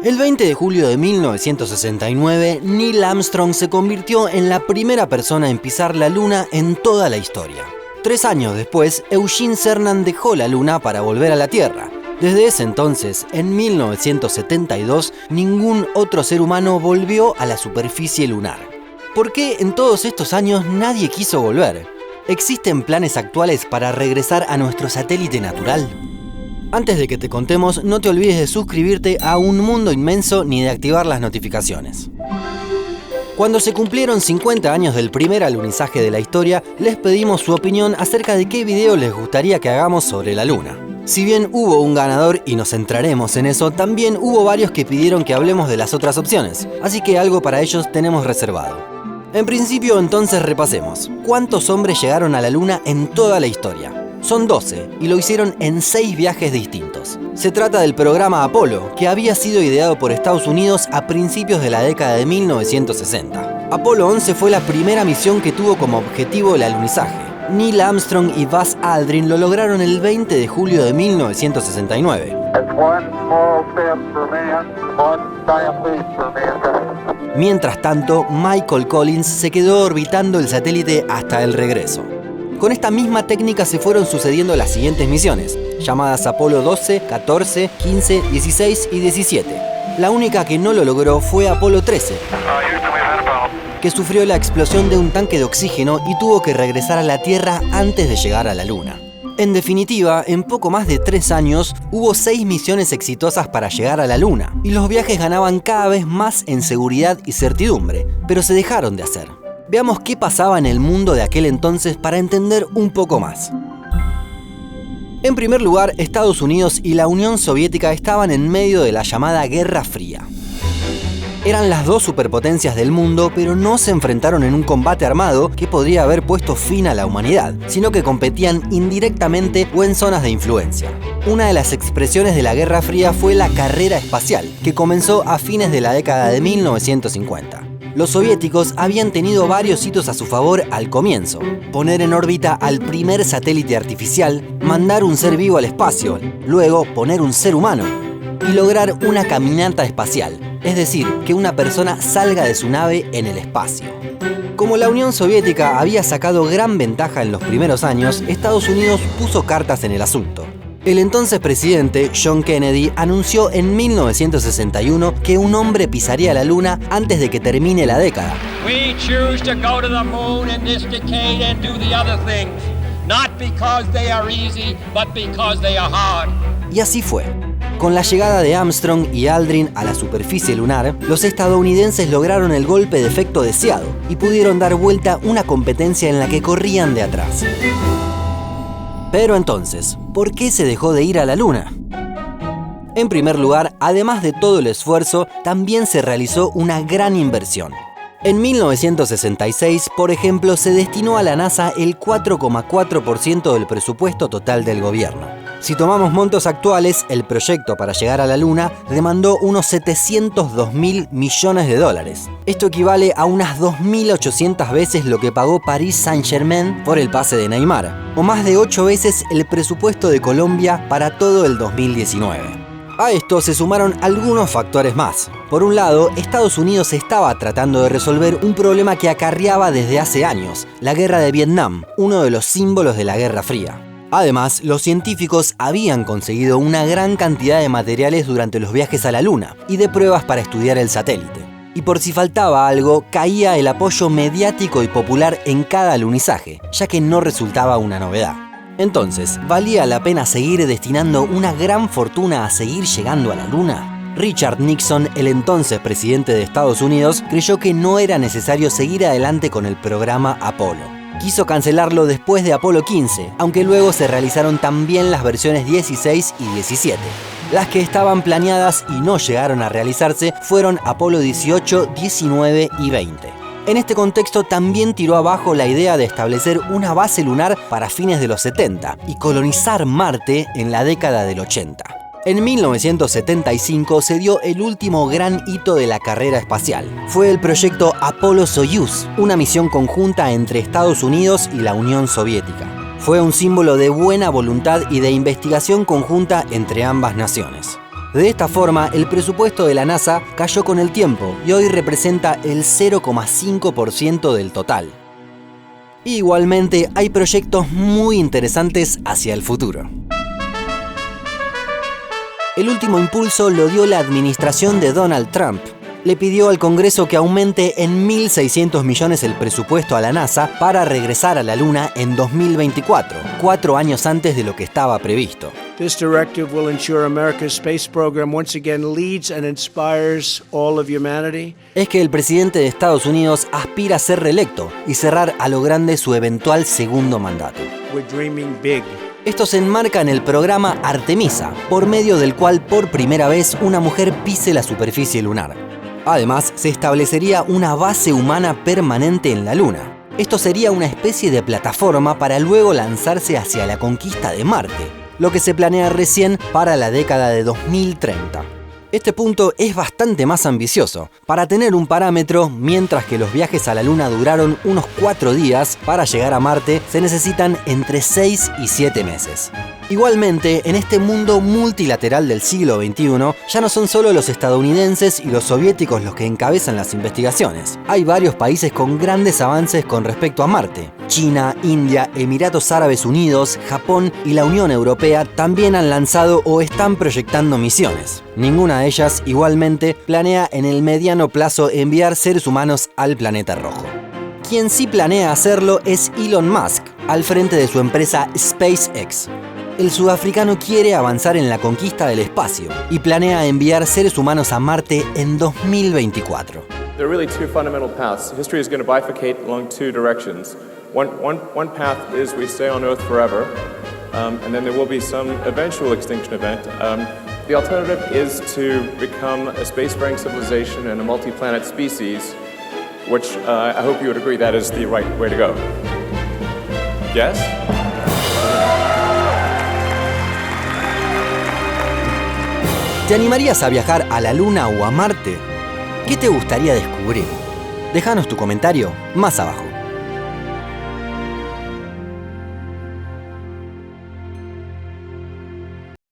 El 20 de julio de 1969, Neil Armstrong se convirtió en la primera persona en pisar la Luna en toda la historia. 3 años después, Eugene Cernan dejó la Luna para volver a la Tierra. Desde ese entonces, en 1972, ningún otro ser humano volvió a la superficie lunar. ¿Por qué en todos estos años nadie quiso volver? ¿Existen planes actuales para regresar a nuestro satélite natural? Antes de que te contemos, no te olvides de suscribirte a Un Mundo Inmenso ni de activar las notificaciones. Cuando se cumplieron 50 años del primer alunizaje de la historia, les pedimos su opinión acerca de qué video les gustaría que hagamos sobre la Luna. Si bien hubo un ganador y nos centraremos en eso, también hubo varios que pidieron que hablemos de las otras opciones, así que algo para ellos tenemos reservado. En principio, entonces repasemos. ¿Cuántos hombres llegaron a la Luna en toda la historia? Son 12, y lo hicieron en 6 viajes distintos. Se trata del programa Apolo, que había sido ideado por Estados Unidos a principios de la década de 1960. Apolo 11 fue la primera misión que tuvo como objetivo el alunizaje. Neil Armstrong y Buzz Aldrin lo lograron el 20 de julio de 1969. Mientras tanto, Michael Collins se quedó orbitando el satélite hasta el regreso. Con esta misma técnica se fueron sucediendo las siguientes misiones, llamadas Apolo 12, 14, 15, 16 y 17. La única que no lo logró fue Apolo 13, que sufrió la explosión de un tanque de oxígeno y tuvo que regresar a la Tierra antes de llegar a la Luna. En definitiva, en poco más de 3 años, hubo 6 misiones exitosas para llegar a la Luna, y los viajes ganaban cada vez más en seguridad y certidumbre, pero se dejaron de hacer. Veamos qué pasaba en el mundo de aquel entonces para entender un poco más. En primer lugar, Estados Unidos y la Unión Soviética estaban en medio de la llamada Guerra Fría. Eran las 2 superpotencias del mundo, pero no se enfrentaron en un combate armado que podría haber puesto fin a la humanidad, sino que competían indirectamente o en zonas de influencia. Una de las expresiones de la Guerra Fría fue la carrera espacial, que comenzó a fines de la década de 1950. Los soviéticos habían tenido varios hitos a su favor al comienzo: poner en órbita al primer satélite artificial, mandar un ser vivo al espacio, luego poner un ser humano y lograr una caminata espacial, es decir, que una persona salga de su nave en el espacio. Como la Unión Soviética había sacado gran ventaja en los primeros años, Estados Unidos puso cartas en el asunto. El entonces presidente, John Kennedy, anunció en 1961 que un hombre pisaría la Luna antes de que termine la década. We choose to go to the moon in this decade and do the other things, not because they are easy, but because they are hard. Y así fue. Con la llegada de Armstrong y Aldrin a la superficie lunar, los estadounidenses lograron el golpe de efecto deseado y pudieron dar vuelta una competencia en la que corrían de atrás. Pero entonces, ¿por qué se dejó de ir a la Luna? En primer lugar, además de todo el esfuerzo, también se realizó una gran inversión. En 1966, por ejemplo, se destinó a la NASA el 4,4% del presupuesto total del gobierno. Si tomamos montos actuales, el proyecto para llegar a la Luna demandó unos 702.000 millones de dólares. Esto equivale a unas 2.800 veces lo que pagó Paris Saint-Germain por el pase de Neymar, o más de 8 veces el presupuesto de Colombia para todo el 2019. A esto se sumaron algunos factores más. Por un lado, Estados Unidos estaba tratando de resolver un problema que acarreaba desde hace años, la guerra de Vietnam, uno de los símbolos de la Guerra Fría. Además, los científicos habían conseguido una gran cantidad de materiales durante los viajes a la Luna y de pruebas para estudiar el satélite. Y por si faltaba algo, caía el apoyo mediático y popular en cada alunizaje, ya que no resultaba una novedad. Entonces, ¿valía la pena seguir destinando una gran fortuna a seguir llegando a la Luna? Richard Nixon, el entonces presidente de Estados Unidos, creyó que no era necesario seguir adelante con el programa Apolo. Quiso cancelarlo después de Apolo 15, aunque luego se realizaron también las versiones 16 y 17. Las que estaban planeadas y no llegaron a realizarse fueron Apolo 18, 19 y 20. En este contexto también tiró abajo la idea de establecer una base lunar para fines de los 70 y colonizar Marte en la década del 80. En 1975 se dio el último gran hito de la carrera espacial. Fue el proyecto Apollo-Soyuz, una misión conjunta entre Estados Unidos y la Unión Soviética. Fue un símbolo de buena voluntad y de investigación conjunta entre ambas naciones. De esta forma, el presupuesto de la NASA cayó con el tiempo y hoy representa el 0,5% del total. Igualmente, hay proyectos muy interesantes hacia el futuro. El último impulso lo dio la administración de Donald Trump. Le pidió al Congreso que aumente en 1.600 millones el presupuesto a la NASA para regresar a la Luna en 2024, 4 años antes de lo que estaba previsto. This directive will ensure America's space program once again leads and inspires all of humanity. Es que el presidente de Estados Unidos aspira a ser reelecto y cerrar a lo grande su eventual segundo mandato. We're dreaming big. Esto se enmarca en el programa Artemisa, por medio del cual por primera vez una mujer pise la superficie lunar. Además, se establecería una base humana permanente en la Luna. Esto sería una especie de plataforma para luego lanzarse hacia la conquista de Marte, lo que se planea recién para la década de 2030. Este punto es bastante más ambicioso. Para tener un parámetro, mientras que los viajes a la Luna duraron unos 4 días, para llegar a Marte se necesitan entre 6 y 7 meses. Igualmente, en este mundo multilateral del siglo XXI, ya no son solo los estadounidenses y los soviéticos los que encabezan las investigaciones. Hay varios países con grandes avances con respecto a Marte. China, India, Emiratos Árabes Unidos, Japón y la Unión Europea también han lanzado o están proyectando misiones. Ninguna de ellas, igualmente, planea en el mediano plazo enviar seres humanos al planeta rojo. Quien sí planea hacerlo es Elon Musk, al frente de su empresa SpaceX. El sudafricano quiere avanzar en la conquista del espacio y planea enviar seres humanos a Marte en 2024. There are really two fundamental paths. History is going to bifurcate along two directions. One path is we stay on Earth forever, and then there will be some eventual extinction event. The alternative is to become a spacefaring civilization and a multi-planet species, which I hope you would agree that is the right way to go. Yes? ¿Te animarías a viajar a la Luna o a Marte? ¿Qué te gustaría descubrir? Déjanos tu comentario más abajo.